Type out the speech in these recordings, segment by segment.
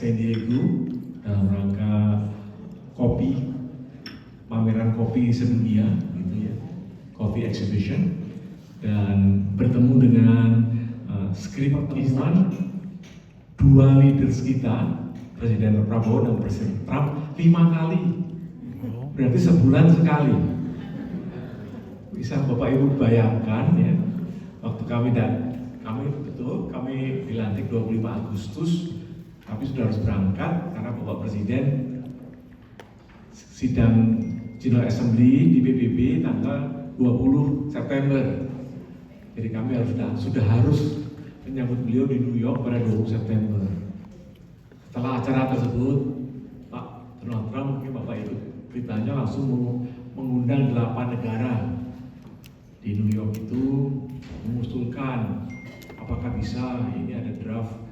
San Diego dalam rangka kopi, pameran kopi sedunia, gitu ya, Coffee Exhibition, dan bertemu dengan skrip pertemuan dua leaders kita, Presiden Prabowo dan Presiden Trump 5 kali, berarti sebulan sekali. Bisa Bapak Ibu bayangkan ya, waktu kami dilantik 25 Agustus, tapi sudah harus berangkat karena Bapak Presiden sidang General Assembly di PBB tanggal 20 September. Jadi kami sudah harus menyambut beliau di New York pada 20 September. Setelah acara tersebut, Pak Donald Trump, mungkin Bapak Ibu beritanya, langsung mengundang 8 negara di New York itu, mengusulkan apakah bisa ini ada draft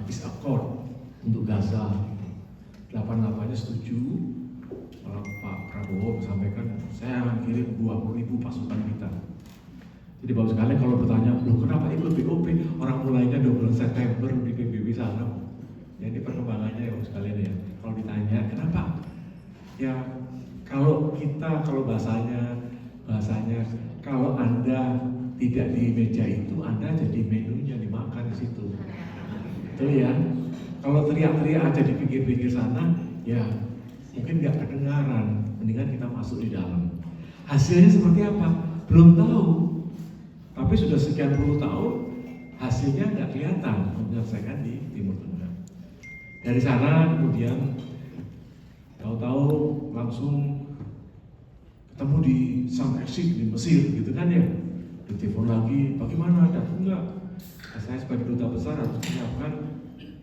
peace accord untuk Gaza. 8-8-nya setuju. Malah Pak Prabowo sampaikan, saya akan kirim 20.000 pasukan kita. Jadi bagus sekali kalau bertanya, loh kenapa ikut BOP? Orang mulainya 12 September di PBB sana. Jadi perkembangannya ya bagus sekali ya. Kalau ditanya kenapa? Ya kalau bahasanya kalau Anda tidak di meja itu, Anda jadi menunya dimakan di situ. Itu ya. Kalau teriak-teriak aja di pinggir-pinggir sana, ya mungkin nggak kedengaran. Mendingan kita masuk di dalam. Hasilnya seperti apa? Belum tahu. Tapi sudah sekian puluh tahun, hasilnya nggak kelihatan menyelesaikan di Timur Tengah. Dari sana kemudian tahu-tahu langsung ketemu di Sam Exit di Mesir gitu kan ya. Ditelepon lagi, bagaimana, datang nggak? Saya sebagai duta besar harus menyiapkan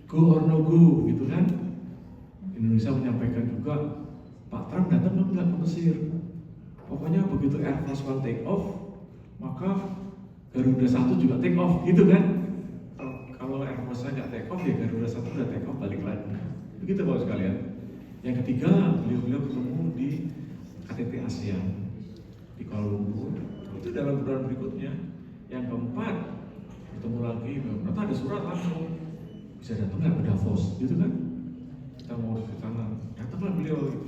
go or no go gitu kan. Indonesia menyampaikan juga, Pak Trump datang nggak ke Mesir? Pokoknya begitu Air Force One take off, maka Garuda 1 juga take off gitu kan. Kalau Air Force nggak take off, ya Garuda 1 udah take off balik lagi. Begitu Bapak sekalian. Yang ketiga, beliau ketemu di KTT ASEAN di Kuala Lumpur. Itu dalam bulan berikutnya. Yang keempat, ketemu lagi, ternyata ada surat langsung, bisa datang nggak ke Davos, gitu kan? Kita mau ke sana, datanglah beliau.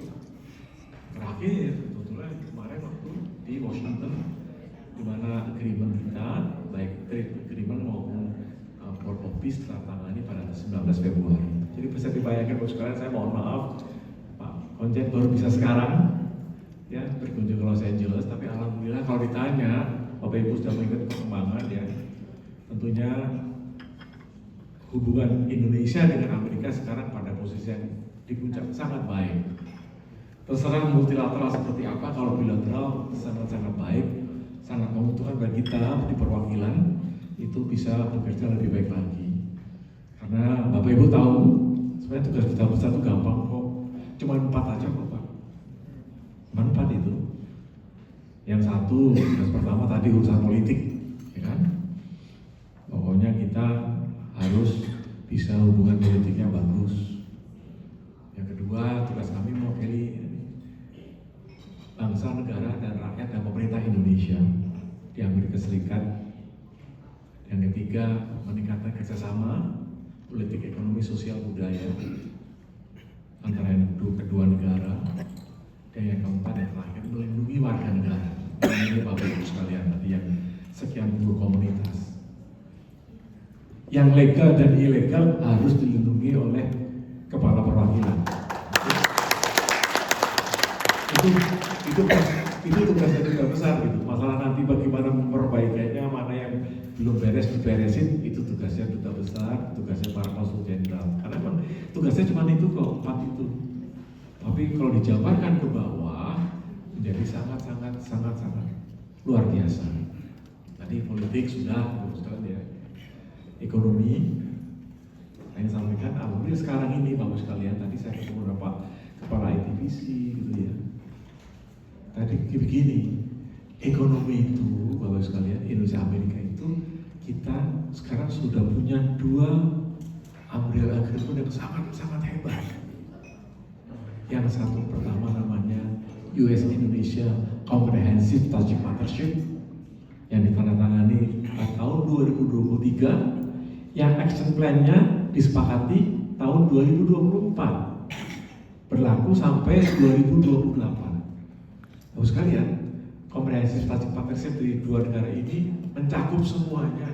Terakhir, kebetulan kemarin waktu di Washington, di mana agreement kita, baik trade agreement maupun Port of Peace tertangani pada 19 Februari. Jadi bisa dibayangkan Bapak sekalian, saya mohon maaf, Pak Konjen baru bisa sekarang ya berkunjung ke Los Angeles, tapi alhamdulillah kalau ditanya Bapak Ibu sudah mengikuti perkembangan ya, tentunya hubungan Indonesia dengan Amerika sekarang pada posisi yang di puncak sangat baik. Terserah multilateral seperti apa, kalau bilateral sangat-sangat baik, sangat menguntungkan bagi kita di perwakilan itu bisa bekerja lebih baik lagi. Karena Bapak Ibu tahu, sebenarnya tugas duta besar itu gampang kok, cuma 4 aja kok Pak. Cuma 4 itu. Yang satu, tugas pertama tadi urusan politik, ya kan? Pokoknya kita harus bisa hubungan politiknya bagus. Yang kedua, tugas kami mewakili bangsa, negara, dan rakyat dan pemerintah Indonesia di Amerika Serikat. Yang ketiga, meningkatkan kerjasama politik, ekonomi, sosial, budaya antara kedua negara. Dan yang keempat dan terakhir, melindungi warga negara. Ini Bapak Ibu sekalian tadi yang sekian puluh komunitas. Yang legal dan ilegal harus dilindungi oleh kepala perwakilan. Itu tugasnya duta besar gitu. Masalah nanti bagaimana memperbaikinya, mana yang belum beres diberesin, itu tugasnya duta besar, tugasnya para konsul jenderal. Karena memang tugasnya cuma itu kok, 4 itu. Tapi kalau dijabarkan ke bawah menjadi sangat luar biasa. Tadi politik sudah, teruskan ya. Ekonomi, saya sampaikan, alhamdulillah sekarang ini bagus sekalian. Tadi saya ketemu beberapa kepala ITBC gitu ya. Tadi begini, ekonomi itu bagus sekalian, Indonesia Amerika itu kita sekarang sudah punya 2 umbrella agreement yang sangat hebat. Yang satu pertama namanya US Indonesia Comprehensive Strategic Partnership yang ditandatangani pada tahun 2023, yang action plan-nya disepakati tahun 2024, berlaku sampai 2028. Bagus sekali ya, komprehensif partnership di dua negara ini mencakup semuanya.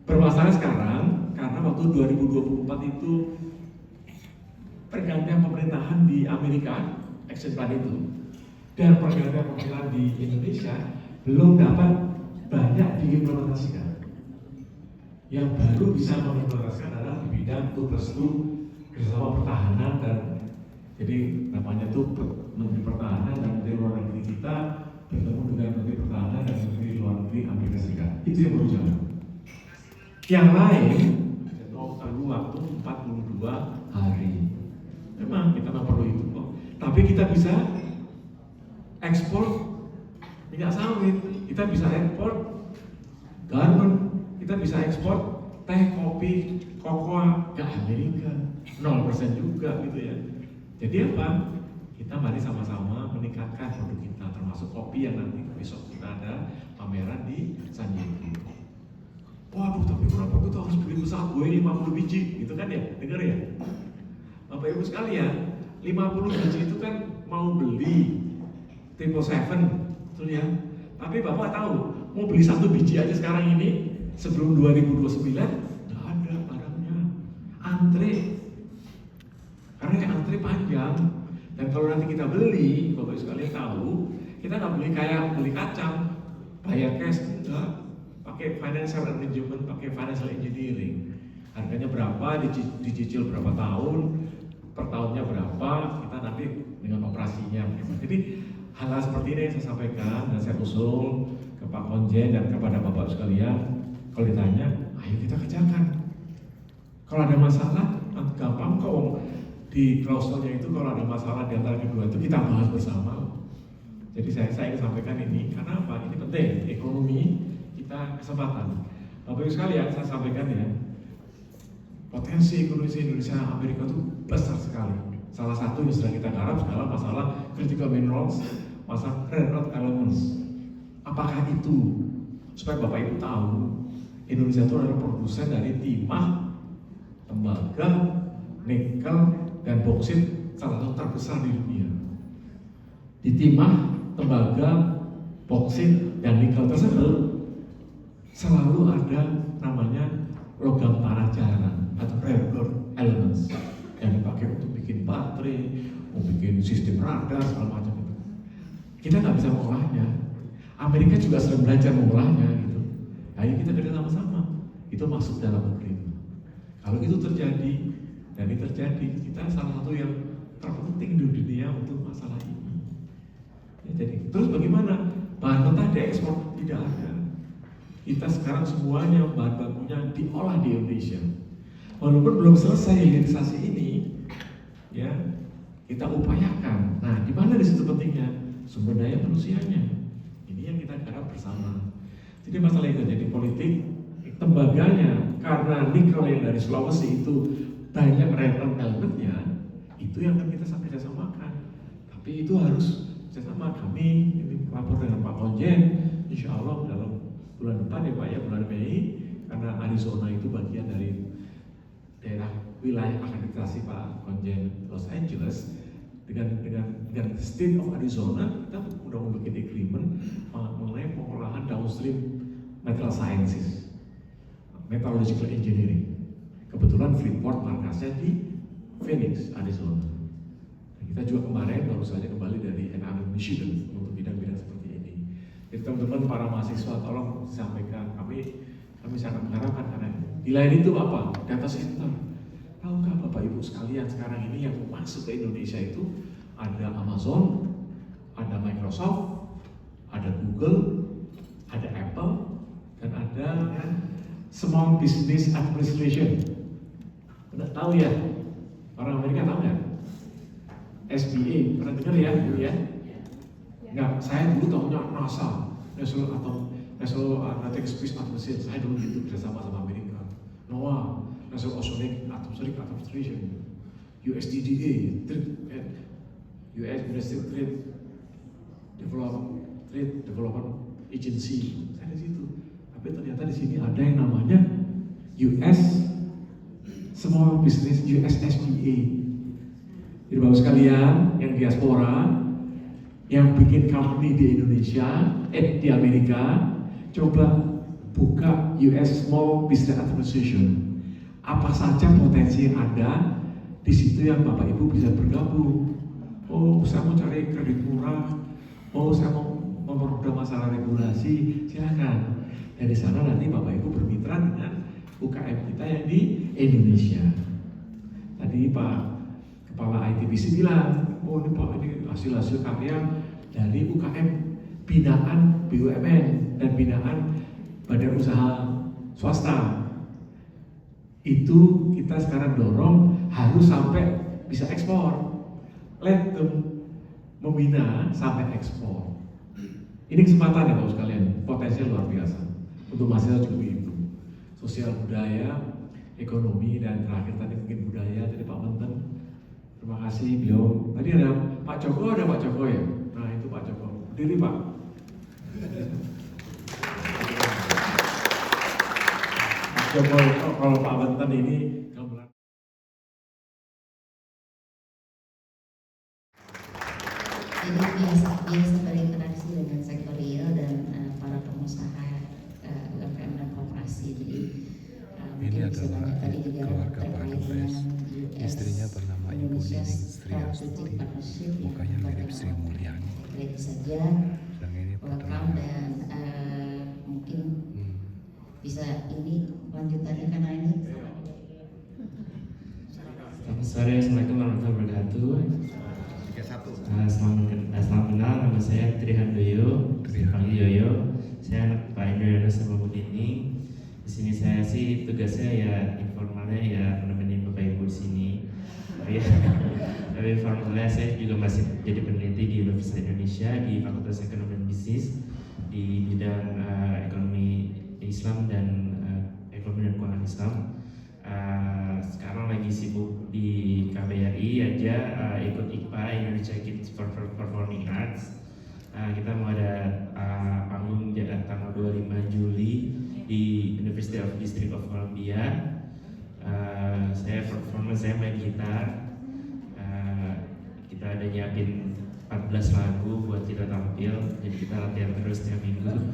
Bermasalah sekarang karena waktu 2024 itu pergantian pemerintahan di Amerika, action plan itu, dan pergantian pemerintahan di Indonesia belum dapat banyak diimplementasikan. Yang baru bisa mengimplementasikan adalah di bidang 2+2 kerjasama pertahanan, dan jadi namanya tuh Menteri Pertahanan dan Menteri Luar Negeri kita bertemu dengan Menteri Pertahanan dan Menteri Luar Negeri Amerika Serikat. Itu yang baru jalan. Yang lain perlu waktu 42 hari. Memang kita nggak perlu itu kok. Tapi kita bisa ekspor minyak sawit, kita bisa ekspor garment, kita bisa ekspor teh, kopi, kokoa ke Amerika, 0% juga gitu ya. Jadi apa? Kita mari sama-sama meningkatkan produk kita, termasuk kopi yang nanti besok kita ada pameran di San Diego. Waduh, tapi kenapa kita harus beli pesawat Boeing 50 biji gitu kan ya? Dengar ya? Bapak Ibu sekalian, 50 biji itu kan mau beli 777, betul ya? Tapi Bapak tahu, mau beli 1 biji aja sekarang ini sebelum 2029 nggak ada barangnya, antre. Karena yang antre panjang. Dan kalau nanti kita beli, Bapak Ibu sekalian tahu, kita nggak beli kayak beli kacang, bayar cash, enggak. Pakai financial arrangement, pakai financial engineering. Harganya berapa, dicicil berapa tahun, per tahunnya berapa, kita nanti dengan operasinya. Jadi hal-hal seperti ini yang saya sampaikan dan saya usul ke Pak Konjen dan kepada Bapak sekalian. Kalau ditanya, ayo kita kerjakan. Kalau ada masalah, gampang kok. Di klausulnya itu kalau ada masalah di antara kedua itu kita bahas bersama. Jadi saya ingin sampaikan ini karena apa? Ini penting, ekonomi kita kesempatan. Bapak Ibu sekalian, saya sampaikan ya, potensi ekonomi Indonesia Amerika itu besar sekali. Salah satu yang sedang kita garap sekarang masalah critical minerals, masalah rare earth elements. Apakah itu? Supaya Bapak Ibu tahu, Indonesia itu adalah produsen dari timah, tembaga, nikel, dan boksit salah satu terbesar di dunia. Di timah, tembaga, boksit, dan nikel tersebut selalu ada namanya logam tanah jarang atau rare earth elements yang dipakai untuk bikin baterai, mau bikin sistem radar segala macam itu. Kita nggak bisa mengolahnya. Amerika juga sedang belajar mengolahnya gitu. Ayo kita kerja sama-sama. Itu masuk dalam agreement. Kalau itu terjadi dan ini terjadi, kita salah satu yang terpenting di dunia untuk masalah ini. Ya, jadi terus bagaimana? Bahan mentah diekspor tidak ada. Kita sekarang semuanya bahan bakunya diolah di Indonesia. Walaupun belum selesai hilirisasi ini, ya kita upayakan. Nah, di mana di situ pentingnya? Sumber daya manusianya. Ini yang kita garap bersama. Jadi masalah itu jadi politik tembaganya karena nikel yang dari Sulawesi itu banyak rare earth elementnya, itu yang akan kita kerjasamakan. Tapi itu harus kerjasama. Kami ini lapor dengan Pak Konjen, insya Allah dalam bulan depan ya Pak ya, bulan Mei, karena Arizona itu bagian dari daerah wilayah akreditasi Pak Konjen Los Angeles. Dengan state of Arizona kita udah membuat agreement mengenai pengolahan downstream material sciences, metallurgical engineering. Kebetulan Freeport markasnya di Phoenix, Arizona. Kita juga kemarin baru saja kembali dari Ann Arbor, Michigan untuk bidang-bidang seperti ini. Jadi teman-teman para mahasiswa tolong sampaikan, kami sangat mengharapkan karena di lain itu apa? Data center. Tahukah Bapak Ibu sekalian sekarang ini yang masuk ke Indonesia itu ada Amazon, ada Microsoft, ada Google, ada Apple, dan ada Small Business Administration. Pernah tahu ya? Orang Amerika tahu nggak? SBA, pernah dengar ya? Ya? Nggak, saya dulu tahunya NASA, National Aeronautics Space Administration. Saya dulu gitu kerjasama sama Amerika. NOAA, National Oceanic Atmospheric Administration, USDA, US Ministry of Trade Development Agency. Saya di situ. Tapi ternyata di sini ada yang namanya US Small Business USSBA. Jadi bapak sekalian yang diaspora, yang bikin company di Indonesia, di Amerika, coba buka US Small Business Administration. Apa saja potensi yang ada di situ yang Bapak Ibu bisa bergabung. Oh, saya mau cari kredit murah. Oh, saya mau mempermudah masalah regulasi. Silakan. Dari sana nanti Bapak Ibu bermitra dengan UKM kita yang di Indonesia. Tadi Pak Kepala ITBC bilang, oh ini Pak, ini hasil-hasil karya dari UKM binaan BUMN dan binaan badan usaha swasta. Itu kita sekarang dorong harus sampai bisa ekspor. Let them membina sampai ekspor. Ini kesempatan ya Bapak sekalian, potensial luar biasa untuk mahasiswa juga itu. Sosial budaya, ekonomi, dan terakhir tadi mungkin budaya dari Pak Menteri. Terima kasih beliau. Tadi ada Pak Joko ya. Nah itu Pak Joko. Berdiri Pak. Pak Joko kalau Pak Menteri ini jadi biasa berinteraksi dengan sektor real dan para pengusaha UMKM dan koperasi. Jadi ini adalah keluarga Pak Dubes. Istrinya bernama Ibu Nining Sri Astuti, mukanya mirip Sri Mulyani. Lagi saja, Yang ini welcome dan mungkin bisa ini lanjutannya karena ini. Selamat sore, Assalamualaikum warahmatullahi wabarakatuh. Selamat kenal, nama saya Trihandoyo, dipanggil Yoyo. Saya anak Pak Indriano Samabudini. Di sini saya sih tugasnya ya informalnya ya menemani Bapak Ibu di sini. Tapi formalnya saya juga masih jadi peneliti di Universitas Indonesia di Fakultas Ekonomi dan Bisnis di bidang ekonomi Islam dan ekonomi dan keuangan Islam. Sekarang lagi sibuk di KBRI aja ikut IKPA Indonesia Kids for Performing Arts. Kita mau ada panggung tanggal 25 Juli di University of District of Columbia. Saya main gitar. Kita ada nyiapin 14 lagu buat kita tampil. Jadi kita latihan terus tiap minggu.